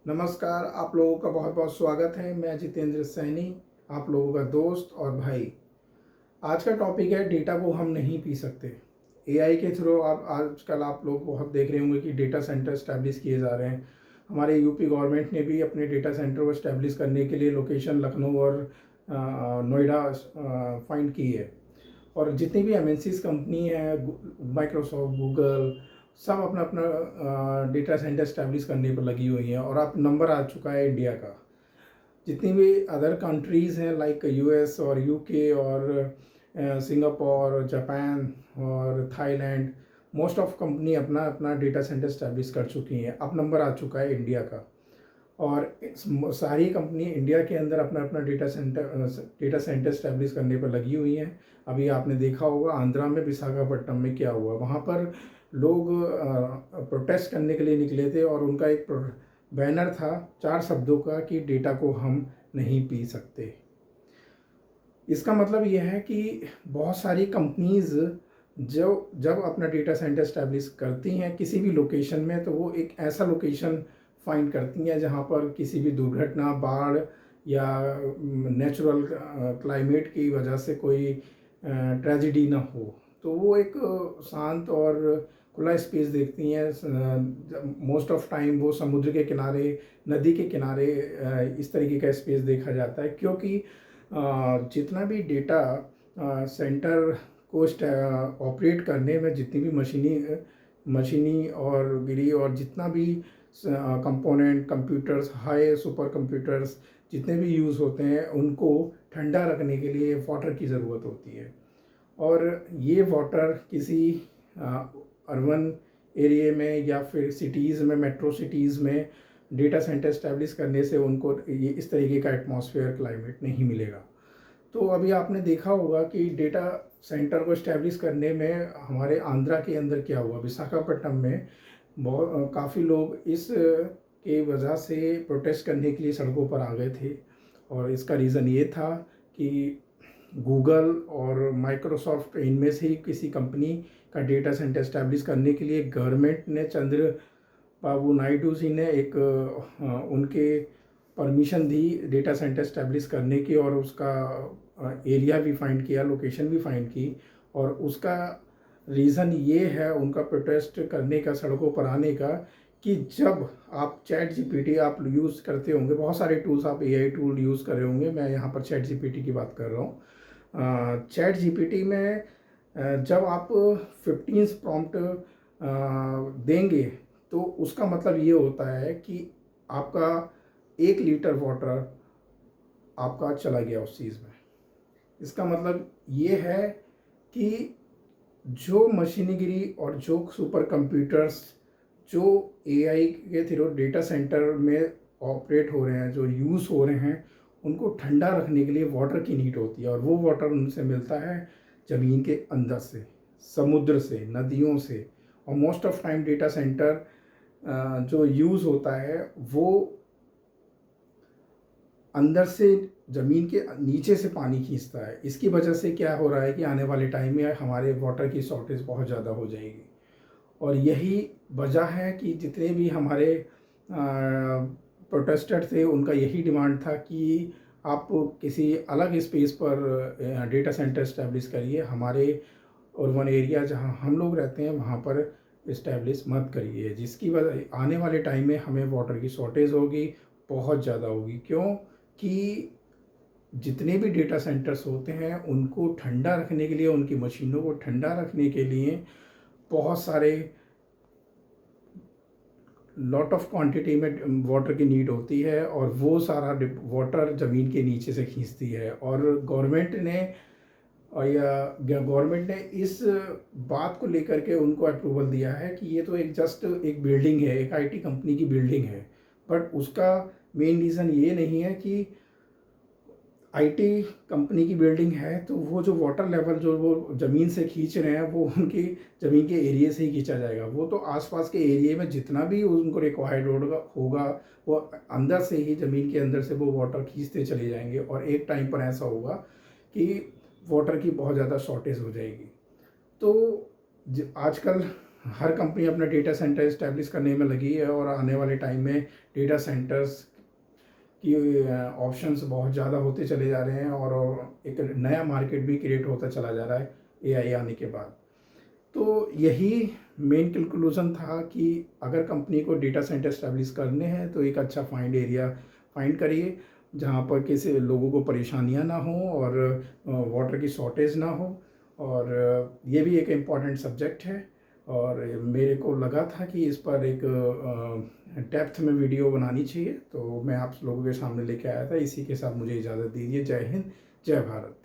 नमस्कार, आप लोगों का बहुत बहुत स्वागत है। मैं जितेंद्र सैनी, आप लोगों का दोस्त और भाई। आज का टॉपिक है डेटा को हम नहीं पी सकते। एआई के थ्रू आप आजकल आप लोग बहुत देख रहे होंगे कि डेटा सेंटर स्टैब्लिश किए जा रहे हैं। हमारे यूपी गवर्नमेंट ने भी अपने डेटा सेंटर को स्टैब्लिश करने के लिए लोकेशन लखनऊ और नोएडा फाइंड की है। और जितनी भी एमएनसीज कंपनी है, माइक्रोसॉफ्ट, गूगल, सब अपना अपना डेटा सेंटर स्टैब्लिश करने पर लगी हुई हैं। और अब नंबर आ चुका है इंडिया का। जितनी भी अदर कंट्रीज़ हैं लाइक यूएस और यूके और सिंगापुर, जापान और थाईलैंड, मोस्ट ऑफ कंपनी अपना अपना डेटा सेंटर स्टैब्लिश कर चुकी हैं। अब नंबर आ चुका है इंडिया का। और सारी कंपनी इंडिया के अंदर अपना अपना डेटा सेंटर स्टैब्लिश करने पर लगी हुई हैं। अभी आपने देखा होगा आंध्रा में विशाखापट्टनम में क्या हुआ। वहाँ पर लोग प्रोटेस्ट करने के लिए निकले थे और उनका एक बैनर था 4 शब्दों का कि डेटा को हम नहीं पी सकते। इसका मतलब यह है कि बहुत सारी कंपनीज़ जो जब अपना डेटा सेंटर स्टैब्लिश करती हैं किसी भी लोकेशन में, तो वो एक ऐसा लोकेशन फाइंड करती हैं जहाँ पर किसी भी दुर्घटना, बाढ़ या नेचुरल क्लाइमेट की वजह से कोई ट्रेजिडी ना हो। तो वो एक शांत और खुला स्पेस देखती हैं। मोस्ट ऑफ टाइम वो समुद्र के किनारे, नदी के किनारे इस तरीके का स्पेस देखा जाता है, क्योंकि जितना भी डेटा सेंटर को ऑपरेट करने में जितनी भी मशीनी और गिरी और जितना भी component, computers, high super computers जितने भी यूज़ होते हैं, उनको ठंडा रखने के लिए वाटर की ज़रूरत होती है। और ये वाटर किसी अर्बन एरिया में या फिर सिटीज़ में, मेट्रो सिटीज़ में डेटा सेंटर स्टैब्लिश करने से उनको ये इस तरीके का एटमॉस्फेयर, क्लाइमेट नहीं मिलेगा। तो अभी आपने देखा होगा कि डेटा सेंटर को इस्टेब्लिश करने में हमारे आंध्रा के अंदर क्या हुआ। विशाखापट्टनम में बहुत काफ़ी लोग इस के वजह से प्रोटेस्ट करने के लिए सड़कों पर आ गए थे। और इसका रीज़न ये था कि गूगल और माइक्रोसॉफ्ट, इनमें से ही किसी कंपनी का डेटा सेंटर इस्टेब्लिश करने के लिए गवर्नमेंट ने, चंद्र बाबू नायडू जी ने एक उनके परमिशन दी डेटा सेंटर इस्टेब्लिश करने की। और उसका एरिया भी फाइंड किया, लोकेशन भी फाइंड की। और उसका रीज़न ये है उनका प्रोटेस्ट करने का, सड़कों पर आने का, कि जब आप चैट जीपीटी आप यूज़ करते होंगे, बहुत सारे टूल्स आप एआई टूल यूज़ कर रहे होंगे, मैं यहाँ पर चैट जीपीटी की बात कर रहा हूँ। चैट जीपीटी में जब आप 15 प्रॉम्प्ट देंगे तो उसका मतलब ये होता है कि आपका 1 लीटर वाटर आपका चला गया उस चीज़ में। इसका मतलब ये है कि जो मशीनरी और जो सुपर कंप्यूटर्स जो एआई के थ्रू डेटा सेंटर में ऑपरेट हो रहे हैं, जो यूज़ हो रहे हैं, उनको ठंडा रखने के लिए वाटर की नीड होती है। और वो वाटर उनसे मिलता है ज़मीन के अंदर से, समुद्र से, नदियों से। और most of time data centre जो यूज़ होता है वो अंदर से, ज़मीन के नीचे से पानी खींचता है। इसकी वजह से क्या हो रहा है कि आने वाले टाइम में हमारे वाटर की शॉर्टेज बहुत ज़्यादा हो जाएगी। और यही वजह है कि जितने भी हमारे प्रोटेस्टर थे, उनका यही डिमांड था कि आप किसी अलग स्पेस पर डेटा सेंटर इस्टेब्लिश करिए, हमारे अर्बन एरिया जहां हम लोग रहते हैं वहां पर इस्टेब्लिश मत करिए, जिसकी वजह आने वाले टाइम में हमें वाटर की शॉर्टेज होगी, बहुत ज़्यादा होगी। क्यों कि जितने भी डेटा सेंटर्स होते हैं उनको ठंडा रखने के लिए, उनकी मशीनों को ठंडा रखने के लिए बहुत सारे लॉट ऑफ क्वांटिटी में वाटर की नीड होती है। और वो सारा वाटर ज़मीन के नीचे से खींचती है। और गवर्नमेंट ने इस बात को लेकर के उनको अप्रूवल दिया है कि ये तो एक जस्ट एक बिल्डिंग है, एक आईटी कंपनी की बिल्डिंग है। बट उसका मेन रीज़न ये नहीं है कि आईटी कंपनी की बिल्डिंग है तो वो जो वाटर लेवल जो वो ज़मीन से खींच रहे हैं वो उनकी ज़मीन के एरिया से ही खींचा जाएगा। वो तो आसपास के एरिया में जितना भी उनको रिक्वायर्ड होगा वो अंदर से ही, ज़मीन के अंदर से वो वाटर खींचते चले जाएंगे। और एक टाइम पर ऐसा होगा कि वाटर की बहुत ज़्यादा शॉर्टेज हो जाएगी। तो आजकल हर कंपनी अपना डेटा सेंटर इस्टेब्लिश करने में लगी है और आने वाले टाइम में डेटा सेंटर्स की ऑप्शंस बहुत ज़्यादा होते चले जा रहे हैं और एक नया मार्केट भी क्रिएट होता चला जा रहा है एआई आने के बाद। तो यही मेन कंक्लूज़न था कि अगर कंपनी को डेटा सेंटर इस्टेब्लिश करने हैं तो एक अच्छा फाइंड एरिया फाइंड करिए जहाँ पर किसी लोगों को परेशानियाँ ना हो और वाटर की शॉर्टेज ना हो। और ये भी एक इम्पॉर्टेंट सब्जेक्ट है और मेरे को लगा था कि इस पर एक डेप्थ में वीडियो बनानी चाहिए, तो मैं आप लोगों के सामने लेके आया था। इसी के साथ मुझे इजाज़त दीजिए। जय हिंद, जय भारत।